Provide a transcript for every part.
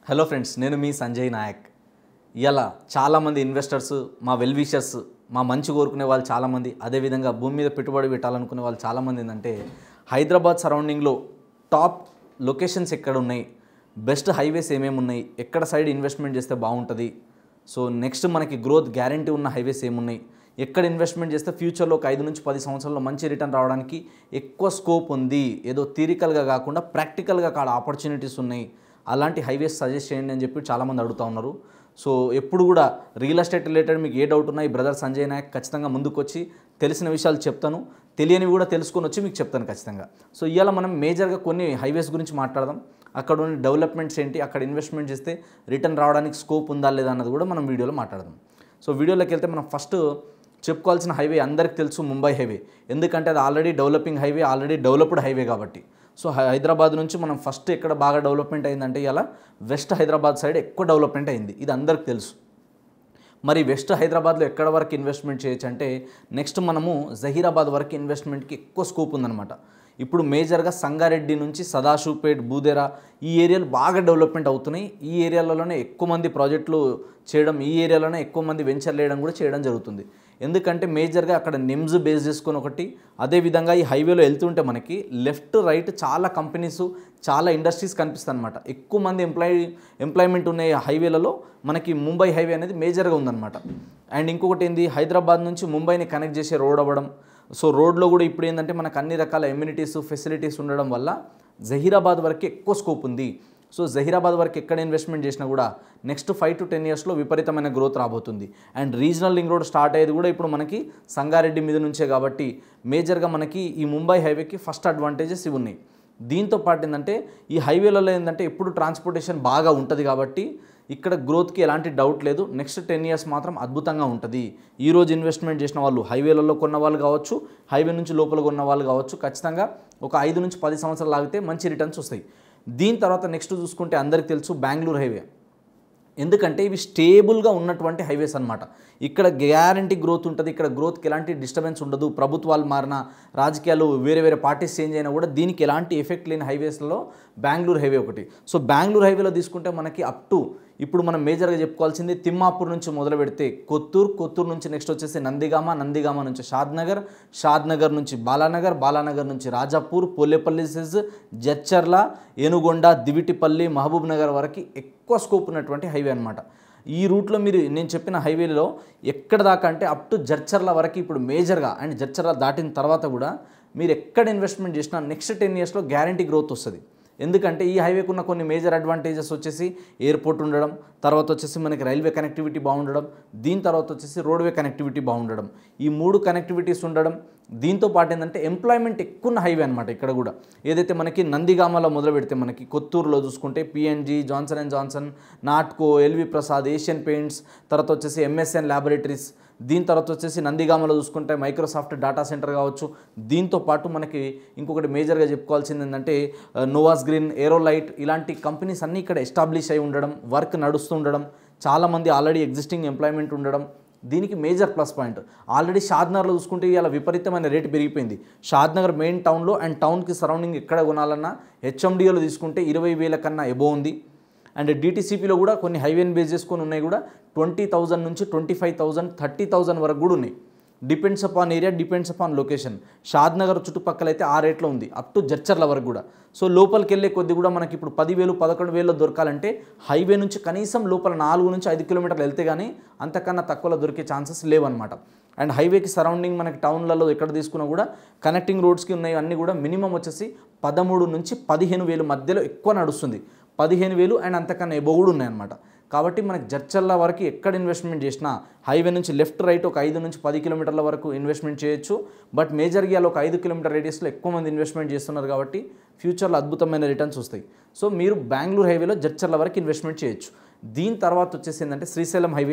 Hello friends, నేను మీ సంజయ్ నాయక్. ఇలా చాలామంది ఇన్వెస్టర్స్, మా వెల్ విషర్స్, మా మంచి కోరుకునే వాళ్ళు చాలామంది, అదేవిధంగా భూమి మీద పెట్టుబడి పెట్టాలనుకునే వాళ్ళు చాలామంది ఏంటంటే హైదరాబాద్ సరౌండింగ్లో టాప్ లొకేషన్స్ ఎక్కడ ఉన్నాయి, బెస్ట్ హైవేస్ ఏమేమి ఉన్నాయి, ఎక్కడ సైడ్ ఇన్వెస్ట్మెంట్ చేస్తే బాగుంటుంది, సో నెక్స్ట్ మనకి గ్రోత్ గ్యారంటీ ఉన్న హైవేస్ ఏమున్నాయి, ఎక్కడ ఇన్వెస్ట్మెంట్ చేస్తే ఫ్యూచర్లో ఒక 5 నుంచి 10 సంవత్సరాల్లో మంచి రిటర్న్ రావడానికి ఎక్కువ స్కోప్ ఉంది, ఏదో థియరికల్గా కాకుండా ప్రాక్టికల్గా కాడ ఆపర్చునిటీస్ ఉన్నాయి, అలాంటి హైవేస్ సజెస్ట్ చేయండి అని చెప్పి చాలామంది అడుగుతూ ఉన్నారు. సో ఎప్పుడు కూడా రియల్ ఎస్టేట్ రిలేటెడ్ మీకు ఏ డౌట్ ఉన్నాయి, బ్రదర్ సంజయ్ నాయక్ ఖచ్చితంగా ముందుకు వచ్చి తెలిసిన విషయాలు చెప్తాను, తెలియనివి కూడా తెలుసుకొని వచ్చి మీకు చెప్తాను ఖచ్చితంగా. సో ఇవాళ మనం మేజర్గా కొన్ని హైవేస్ గురించి మాట్లాడదాం, అక్కడ ఉన్న డెవలప్మెంట్స్ ఏంటి, అక్కడ ఇన్వెస్ట్మెంట్ చేస్తే రిటర్న్ రావడానికి స్కోప్ ఉందా లేదా అన్నది కూడా మనం వీడియోలో మాట్లాడదాం. సో వీడియోలోకి వెళ్తే మనం ఫస్ట్ చెప్పుకోవాల్సిన హైవే అందరికీ తెలుసు, ముంబై హైవే. ఎందుకంటే అది already developing highway, already developed highway కాబట్టి. సో హైదరాబాద్ నుంచి మనం ఫస్ట్ ఎక్కడ బాగా డెవలప్మెంట్ అయిందంటే ఇలా వెస్ట్ హైదరాబాద్ సైడ్ ఎక్కువ డెవలప్మెంట్ అయింది, ఇది అందరికీ తెలుసు. మరి వెస్ట్ హైదరాబాద్లో ఎక్కడ వరకు ఇన్వెస్ట్మెంట్ చేయొచ్చు అంటే నెక్స్ట్ మనము జహీరాబాద్ వరకు ఇన్వెస్ట్మెంట్కి ఎక్కువ స్కోప్ ఉందన్నమాట. ఇప్పుడు మేజర్గా సంగారెడ్డి నుంచి సదాశివపేట్, బూదేరా ఈ ఏరియాలు బాగా డెవలప్మెంట్ అవుతున్నాయి. ఈ ఏరియాలలోనే ఎక్కువ మంది ప్రాజెక్టులు చేయడం, ఈ ఏరియాలోనే ఎక్కువ మంది వెంచర్లు వేయడం కూడా చేయడం జరుగుతుంది. ఎందుకంటే మేజర్గా అక్కడ నిమ్స్ బేస్ చేసుకొని ఒకటి, అదేవిధంగా ఈ హైవేలో వెళ్తుంటే మనకి లెఫ్ట్ రైట్ చాలా కంపెనీస్, చాలా ఇండస్ట్రీస్ కనిపిస్తాయి అనమాట. ఎక్కువ మంది ఎంప్లాయ్మెంట్ ఉన్న హైవేలలో మనకి ముంబై హైవే అనేది మేజర్గా ఉందన్నమాట. అండ్ ఇంకొకటి ఏంది, హైదరాబాద్ నుంచి ముంబైని కనెక్ట్ చేసే రోడ్ అవ్వడం. సో రోడ్లో కూడా ఇప్పుడు ఏంటంటే మనకు అన్ని రకాల ఎమ్యూనిటీస్, ఫెసిలిటీస్ ఉండడం వల్ల జహీరాబాద్ వరకు ఎక్కువ స్కోప్ ఉంది. సో జహీరాబాద్ వరకు ఎక్కడ ఇన్వెస్ట్మెంట్ చేసినా కూడా నెక్స్ట్ 5 to 10 ఇయర్స్లో విపరీతమైన గ్రోత్ రాబోతుంది. And regional link road start అయ్యేది కూడా ఇప్పుడు మనకి సంగారెడ్డి మీద నుంచే కాబట్టి మేజర్గా మనకి ఈ ముంబై హైవేకి ఫస్ట్ అడ్వాంటేజెస్ ఇవి ఉన్నాయి. దీంతో పాటు ఏంటంటే ఈ హైవేలలో ఏంటంటే ఎప్పుడు ట్రాన్స్పోర్టేషన్ బాగా ఉంటుంది కాబట్టి ఇక్కడ గ్రోత్కి ఎలాంటి డౌట్ లేదు. నెక్స్ట్ 10 ఇయర్స్ మాత్రం అద్భుతంగా ఉంటుంది. ఈరోజు ఇన్వెస్ట్మెంట్ చేసిన వాళ్ళు, హైవేలలో కొన్న వాళ్ళు కావచ్చు, హైవే నుంచి లోపల కొన్న వాళ్ళు కావచ్చు, ఖచ్చితంగా ఒక 5 నుంచి 10 సంవత్సరాలు ఆగితే మంచి రిటర్న్స్ వస్తాయి. దీని తర్వాత నెక్స్ట్ చూసుకుంటే అందరికీ తెలుసు బెంగళూరు హైవే. ఎందుకంటే ఇవి స్టేబుల్గా ఉన్నటువంటి హైవేస్ అనమాట. ఇక్కడ గ్యారంటీ గ్రోత్ ఉంటుంది, ఇక్కడ గ్రోత్కి ఎలాంటి డిస్టర్బెన్స్ ఉండదు. ప్రభుత్వాలు మారినా, రాజకీయాలు వేరే పార్టీస్ చేంజ్ అయినా కూడా దీనికి ఎలాంటి ఎఫెక్ట్ లేని హైవేస్లో బెంగళూరు హైవే ఒకటి. సో బెంగళూరు హైవేలో తీసుకుంటే మనకి అప్ టు ఇప్పుడు మనం మేజర్గా చెప్పుకోవాల్సింది తిమ్మాపూర్ నుంచి మొదలు పెడితే కొత్తూరు నుంచి నెక్స్ట్ వచ్చేసి నందిగామ నుంచి షాద్నగర్ నుంచి బాలానగర్ నుంచి రాజాపూర్, పోలేపల్లి సెజ్, జడ్చర్ల, ఏనుగొండ, దివిటిపల్లి, మహబూబ్ నగర్ వరకు ఎక్కువ స్కోప్ ఉన్నటువంటి హైవే అనమాట. ఈ రూట్లో మీరు నేను చెప్పిన హైవేలో ఎక్కడ దాకా అంటే అప్ టు జడ్చర్ల వరకు ఇప్పుడు మేజర్గా, అండ్ జడ్చర్ల దాటిన తర్వాత కూడా మీరు ఎక్కడ ఇన్వెస్ట్మెంట్ చేసినా నెక్స్ట్ 10 ఇయర్స్లో గ్యారంటీ గ్రోత్ వస్తుంది. ఎందుకంటే ఈ హైవేకు ఉన్న కొన్ని మేజర్ అడ్వాంటేజెస్ వచ్చేసి ఎయిర్పోర్ట్ ఉండడం, తర్వాత వచ్చేసి మనకి రైల్వే కనెక్టివిటీ బాగుండడం, దీని తర్వాత వచ్చేసి రోడ్వే కనెక్టివిటీ బాగుండడం, ఈ 3 కనెక్టివిటీస్ ఉండడం. దీంతో పాటు ఏంటంటే ఎంప్లాయ్మెంట్ ఎక్కువ ఉన్న హైవే అనమాట. ఇక్కడ కూడా ఏదైతే మనకి నందిగామలో మొదలు పెడితే మనకి కొత్తూరులో చూసుకుంటే P&G, Johnson and Johnson, Natco, LV Prasad, Asian paints, తర్వాత వచ్చేసి MSN ల్యాబొరేటరీస్, దీని తర్వాత వచ్చేసి నందిగామలో చూసుకుంటే మైక్రోసాఫ్ట్ డేటా సెంటర్ కావచ్చు. దీంతో పాటు మనకి ఇంకొకటి మేజర్గా చెప్పుకోవాల్సింది ఏంటంటే నోవాస్ గ్రీన్, ఏరోలైట్ ఇలాంటి కంపెనీస్ అన్నీ ఇక్కడ ఎస్టాబ్లిష్ అయి ఉండడం, వర్క్ నడుస్తూ ఉండడం, చాలామంది ఆల్రెడీ ఎగ్జిస్టింగ్ ఎంప్లాయ్మెంట్ ఉండడం దీనికి మేజర్ ప్లస్ పాయింట్. ఆల్రెడీ షాద్నగర్లో చూసుకుంటే ఇలా విపరీతమైన రేటు పెరిగిపోయింది. షాద్నగర్ మెయిన్ టౌన్లో అండ్ టౌన్కి సరౌండింగ్ ఎక్కడ కొనాలన్నా HMDAలో తీసుకుంటే 20,000 కన్నా ఎబో ఉంది. అండ్ DTCPలో కూడా కొన్ని హైవేని బేస్ చేసుకొని ఉన్నాయి కూడా 20,000 నుంచి 25,000, 30,000 వరకు కూడా ఉన్నాయి. Depends upon area, depends upon location. Shadnagar చుట్టుపక్కల అయితే ఆ రేట్లో ఉంది, అప్ టు జడ్చర్ల వరకు కూడా. సో లోపలికి వెళ్ళే కొద్ది కూడా మనకి ఇప్పుడు 10,000, 11,000 దొరకాలంటే హైవే నుంచి కనీసం లోపల 4 నుంచి 5 కిలోమీటర్లు వెళ్తే కానీ అంతకన్నా తక్కువలో దొరికే ఛాన్సెస్ లేవన్నమాట. అండ్ హైవేకి సరౌండింగ్ మనకి టౌన్లలో ఎక్కడ తీసుకున్నా కూడా కనెక్టింగ్ రోడ్స్కి ఉన్నాయి అన్నీ కూడా మినిమం వచ్చేసి 13 నుంచి 15,000 మధ్యలో ఎక్కువ నడుస్తుంది. 15,000 అండ్ అంతకన్నా ఎబో కూడా ఉన్నాయన్నమాట. కాబట్టి మనకి జడ్చర్ల వరకు ఎక్కడ ఇన్వెస్ట్మెంట్ చేసినా హైవే నుంచి లెఫ్ట్ రైట్ ఒక 5 నుంచి 10 కిలోమీటర్ల వరకు ఇన్వెస్ట్మెంట్ చేయొచ్చు. బట్ మేజర్గా ఒక 5 కిలోమీటర్ రేడియస్లో ఎక్కువ మంది ఇన్వెస్ట్మెంట్ చేస్తున్నారు కాబట్టి ఫ్యూచర్లో అద్భుతమైన రిటర్న్స్ వస్తాయి. సో మీరు బెంగళూరు హైవేలో జడ్చర్ల వరకు ఇన్వెస్ట్మెంట్ చేయొచ్చు. దీని తర్వాత వచ్చేసి ఏంటంటే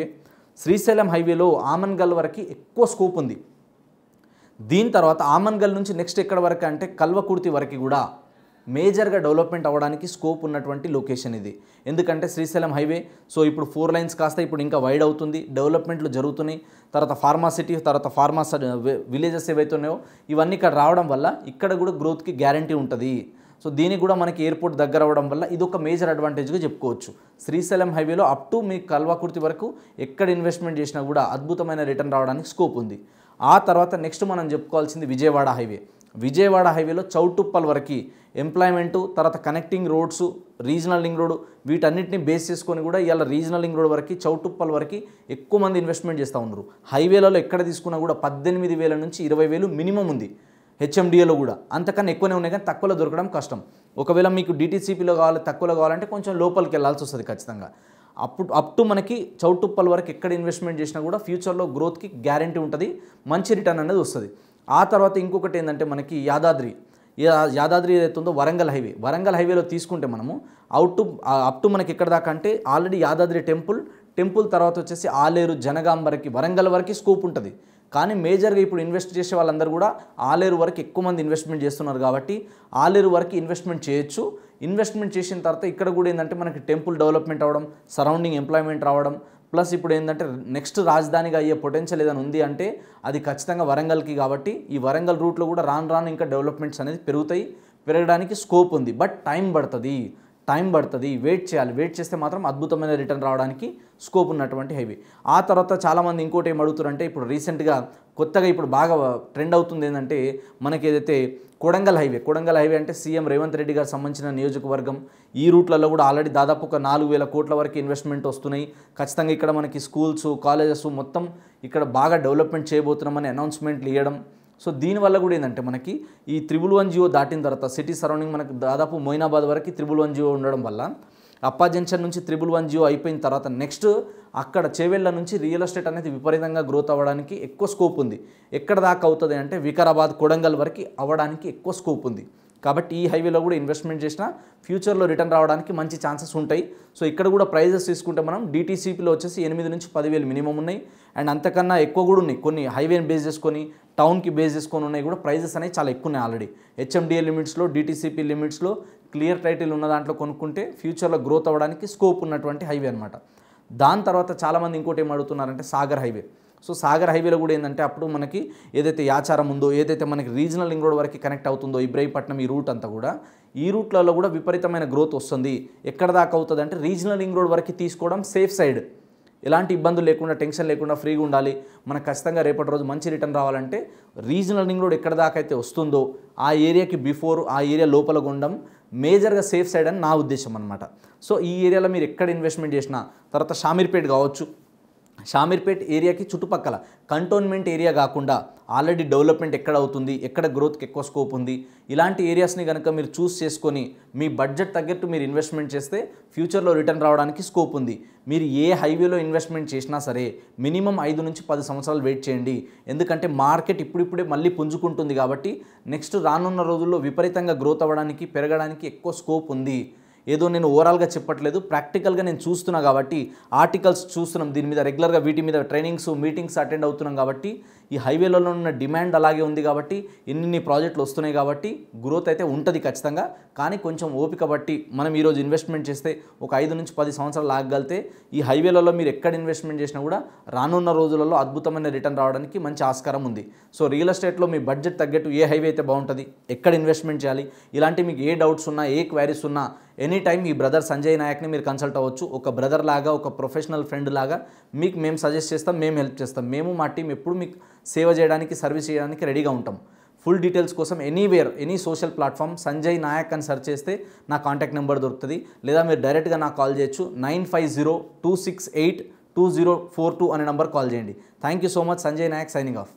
శ్రీశైలం హైవేలో ఆమన్గల్ వరకు ఎక్కువ స్కోప్ ఉంది. దీని తర్వాత ఆమన్గల్ నుంచి నెక్స్ట్ ఎక్కడ వరకు అంటే కల్వకుర్తి వరకు కూడా మేజర్గా డెవలప్మెంట్ అవ్వడానికి స్కోప్ ఉన్నటువంటి లొకేషన్ ఇది. ఎందుకంటే శ్రీశైలం హైవే సో ఇప్పుడు 4 లైన్స్ కాస్త ఇప్పుడు ఇంకా వైడ్ అవుతుంది, డెవలప్మెంట్లు జరుగుతున్నాయి. తర్వాత ఫార్మా సిటీ, తర్వాత విలేజెస్ ఏవైతే ఉన్నాయో ఇవన్నీ ఇక్కడ రావడం వల్ల ఇక్కడ కూడా గ్రోత్కి గ్యారంటీ ఉంటుంది. సో దీనికి కూడా మనకి ఎయిర్పోర్ట్ దగ్గర అవ్వడం వల్ల ఇది ఒక మేజర్ అడ్వాంటేజ్గా చెప్పుకోవచ్చు. శ్రీశైలం హైవేలో అప్ టు మీ కల్వకుర్తి వరకు ఎక్కడ ఇన్వెస్ట్మెంట్ చేసినా కూడా అద్భుతమైన రిటర్న్ రావడానికి స్కోప్ ఉంది. ఆ తర్వాత నెక్స్ట్ మనం చెప్పుకోవాల్సింది విజయవాడ హైవే. విజయవాడ హైవేలో చౌటుప్పల్ వరకు ఎంప్లాయ్మెంటు, తర్వాత connecting roads, regional link road వీటన్నిటిని బేస్ చేసుకొని కూడా ఇవాళ రీజనల్ లింక్ రోడ్ వరకు చౌటుప్పల్ వరకు ఎక్కువ మంది ఇన్వెస్ట్మెంట్ చేస్తూ ఉన్నారు. హైవేలలో ఎక్కడ తీసుకున్నా కూడా 18,000 నుంచి 20,000 మినిమం ఉంది. హెచ్ఎండిఏలో కూడా అంతకన్నా ఎక్కువనే ఉన్నాయి, కానీ తక్కువలో దొరకడం కష్టం. ఒకవేళ మీకు డిటీసీపీలో కావాలి, తక్కువలో కావాలంటే కొంచెం లోపలికి వెళ్ళాల్సి వస్తుంది ఖచ్చితంగా. అప్ టు మనకి చౌటుప్పల్ వరకు ఎక్కడ ఇన్వెస్ట్మెంట్ చేసినా కూడా ఫ్యూచర్లో గ్రోత్కి గ్యారంటీ ఉంటుంది, మంచి రిటర్న్ అనేది వస్తుంది. ఆ తర్వాత ఇంకొకటి ఏంటంటే మనకి యాదాద్రి ఏదైతే ఉందో వరంగల్ హైవేలో తీసుకుంటే మనము అప్ టు మనకి ఎక్కడ దాకా అంటే ఆల్రెడీ యాదాద్రి టెంపుల్ తర్వాత వచ్చేసి ఆలేరు, జనగాం వరకు, వరంగల్ వరకు స్కోప్ ఉంటుంది. కానీ మేజర్గా ఇప్పుడు ఇన్వెస్ట్ చేసే వాళ్ళందరూ కూడా ఆలేరు వరకు ఎక్కువ మంది ఇన్వెస్ట్మెంట్ చేస్తున్నారు కాబట్టి ఆలేరు వరకు ఇన్వెస్ట్మెంట్ చేయొచ్చు. ఇన్వెస్ట్మెంట్ చేసిన తర్వాత ఇక్కడ కూడా ఏంటంటే మనకి టెంపుల్ డెవలప్మెంట్ అవ్వడం, సరౌండింగ్ ఎంప్లాయ్మెంట్ రావడం, ప్లస్ ఇప్పుడు ఏంటంటే నెక్స్ట్ రాజధానిగా అయ్యే పొటెన్షియల్ ఏదైనా ఉంది అంటే అది ఖచ్చితంగా వరంగల్కి. కాబట్టి ఈ వరంగల్ రూట్లో కూడా రాను ఇంకా డెవలప్మెంట్స్ అనేది పెరగడానికి స్కోప్ ఉంది. బట్ టైం పడుతుంది, వెయిట్ చేయాలి. వెయిట్ చేస్తే మాత్రం అద్భుతమైన రిటర్న్ రావడానికి స్కోప్ ఉన్నటువంటి హైవే. ఆ తర్వాత చాలామంది ఇంకోటి ఏం అడుగుతారంటే ఇప్పుడు రీసెంట్గా కొత్తగా ఇప్పుడు బాగా ట్రెండ్ అవుతుంది ఏంటంటే మనకి ఏదైతే కొడంగల్ హైవే అంటే సీఎం రేవంత్ రెడ్డి గారికి సంబంధించిన నియోజకవర్గం. ఈ రూట్లలో కూడా ఆల్రెడీ దాదాపు ఒక 4,000 కోట్ల వరకు ఇన్వెస్ట్మెంట్ వస్తున్నాయి. ఖచ్చితంగా ఇక్కడ మనకి స్కూల్స్, కాలేజెస్ మొత్తం ఇక్కడ బాగా డెవలప్మెంట్ చేయబోతున్నామని అనౌన్స్మెంట్లు ఇవ్వడం. సో దీనివల్ల కూడా ఏంటంటే మనకి ఈ 111 జియో దాటిన తర్వాత సిటీ సరౌండింగ్ మనకి దాదాపు మొయినాబాద్ వరకు 111 జియో ఉండడం వల్ల అప్పా జంక్షన్ నుంచి 111 జియో అయిపోయిన తర్వాత నెక్స్ట్ అక్కడ చేవెళ్ళ నుంచి రియల్ ఎస్టేట్ అనేది విపరీతంగా గ్రోత్ అవ్వడానికి ఎక్కువ స్కోప్ ఉంది. ఎక్కడ దాకా అవుతుంది అంటే వికారాబాద్, కొడంగల్ వరకు అవ్వడానికి ఎక్కువ స్కోప్ ఉంది. కాబట్టి ఈ హైవేలో కూడా ఇన్వెస్ట్మెంట్ చేసినా ఫ్యూచర్లో రిటర్న్ రావడానికి మంచి ఛాన్సెస్ ఉంటాయి. సో ఇక్కడ కూడా ప్రైజెస్ తీసుకుంటే మనం డిటీసీపీలో వచ్చేసి 8 నుంచి 10,000 మినిమం ఉన్నాయి. అండ్ అంతకన్నా ఎక్కువ కూడా ఉన్నాయి. కొన్ని హైవేని బేస్ చేసుకొని, టౌన్కి బేస్ చేసుకొని ఉన్నాయి కూడా ప్రైజెస్ అనేవి చాలా ఎక్కువ ఉన్నాయి. ఆల్రెడీ హెచ్ఎండిఏ లిమిట్స్లో, డిటీసీపీ లిమిట్స్లో క్లియర్ టైటిల్ ఉన్న దాంట్లో కొనుక్కుంటే ఫ్యూచర్లో గ్రోత్ అవ్వడానికి స్కోప్ ఉన్నటువంటి హైవే అనమాట. దాని తర్వాత చాలామంది ఇంకోటి ఏం అడుగుతున్నారంటే సాగర్ హైవే. సో సాగర్ హైవేలో కూడా ఏంటంటే అప్పుడు మనకి ఏదైతే యాచారం ఉందో, ఏదైతే మనకి రీజనల్ లింక్ రోడ్ వరకు కనెక్ట్ అవుతుందో ఇబ్రహీంపట్నం ఈ రూట్ అంతా కూడా, ఈ రూట్లలో కూడా విపరీతమైన గ్రోత్ వస్తుంది. ఎక్కడ దాకా అవుతుంది అంటే రీజనల్ లింక్ రోడ్ వరకు తీసుకోవడం సేఫ్ సైడ్. ఎలాంటి ఇబ్బందులు లేకుండా, టెన్షన్ లేకుండా ఫ్రీగా ఉండాలి. మనకు ఖచ్చితంగా రేపటి రోజు మంచి రిటర్న్ రావాలంటే రీజనల్ లింక్ రోడ్ ఎక్కడ దాకా అయితే వస్తుందో ఆ ఏరియాకి బిఫోర్, ఆ ఏరియా లోపల ఉండడం మేజర్గా సేఫ్ సైడ్ అని నా ఉద్దేశం అనమాట. సో ఈ ఏరియాలో మీరు ఎక్కడ ఇన్వెస్ట్మెంట్ చేసినా, తర్వాత షామీర్పేట్ కావచ్చు, షామీర్పేట్ ఏరియాకి చుట్టుపక్కల కంటోన్మెంట్ ఏరియా కాకుండా ఆల్రెడీ డెవలప్మెంట్ ఎక్కడ అవుతుంది, ఎక్కడ గ్రోత్కి ఎక్కువ స్కోప్ ఉంది, ఇలాంటి ఏరియాస్ని కనుక మీరు చూస్ చేసుకొని మీ బడ్జెట్ తగ్గట్టు మీరు ఇన్వెస్ట్మెంట్ చేస్తే ఫ్యూచర్లో రిటర్న్ రావడానికి స్కోప్ ఉంది. మీరు ఏ హైవేలో ఇన్వెస్ట్మెంట్ చేసినా సరే మినిమం 5 నుంచి 10 సంవత్సరాలు వెయిట్ చేయండి. ఎందుకంటే మార్కెట్ ఇప్పుడిప్పుడే మళ్ళీ పుంజుకుంటుంది కాబట్టి నెక్స్ట్ రానున్న రోజుల్లో విపరీతంగా గ్రోత్ అవ్వడానికి, పెరగడానికి ఎక్కువ స్కోప్ ఉంది. ఏదో నేను ఓవరాల్గా చెప్పట్లేదు, ప్రాక్టికల్గా నేను చూస్తున్నా కాబట్టి, ఆర్టికల్స్ చూస్తున్నాం దీని మీద రెగ్యులర్గా, వీటి మీద ట్రైనింగ్స్, మీటింగ్స్ అటెండ్ అవుతున్నాం కాబట్టి ఈ హైవేలలో ఉన్న డిమాండ్ అలాగే ఉంది కాబట్టి ఇన్ని ప్రాజెక్టులు వస్తున్నాయి కాబట్టి గ్రోత్ అయితే ఉంటుంది ఖచ్చితంగా. కానీ కొంచెం ఓపిక బట్టి మనం ఈరోజు ఇన్వెస్ట్మెంట్ చేస్తే ఒక 5 నుంచి 10 సంవత్సరాలు ఆగగలితే ఈ హైవేలలో మీరు ఎక్కడ ఇన్వెస్ట్మెంట్ చేసినా కూడా రానున్న రోజులలో అద్భుతమైన రిటర్న్ రావడానికి మంచి ఆస్కారం ఉంది. సో రియల్ ఎస్టేట్లో మీ బడ్జెట్ తగ్గట్టు ఏ హైవే అయితే బాగుంటుంది, ఎక్కడ ఇన్వెస్ట్మెంట్ చేయాలి, ఇలాంటి మీకు ఏ డౌట్స్ ఉన్నా, ఏ క్వైరీస్ ఉన్నా ఎనీ టైం ఈ బ్రదర్ సంజయ్ నాయక్ని మీరు కన్సల్ట్ అవ్వచ్చు. ఒక బ్రదర్ లాగా, ఒక ప్రొఫెషనల్ ఫ్రెండ్ లాగా మీకు మేము సజెస్ట్ చేస్తాం, మేము హెల్ప్ చేస్తాం. మేము మా టీం ఎప్పుడు మీకు సేవ చేయడానికి, సర్వీస్ చేయడానికి రెడీగా ఉంటాం. ఫుల్ డీటెయిల్స్ కోసం anywhere, any social platform Sanjay Nayak అని సెర్చ్ చేస్తే నా కాంటాక్ట్ నెంబర్ దొరుకుతుంది. లేదా మీరు డైరెక్ట్గా నాకు కాల్ చేయొచ్చు. 9502682042 అనే నెంబర్ కాల్ చేయండి. Thank you so much. Sanjay Nayak signing of.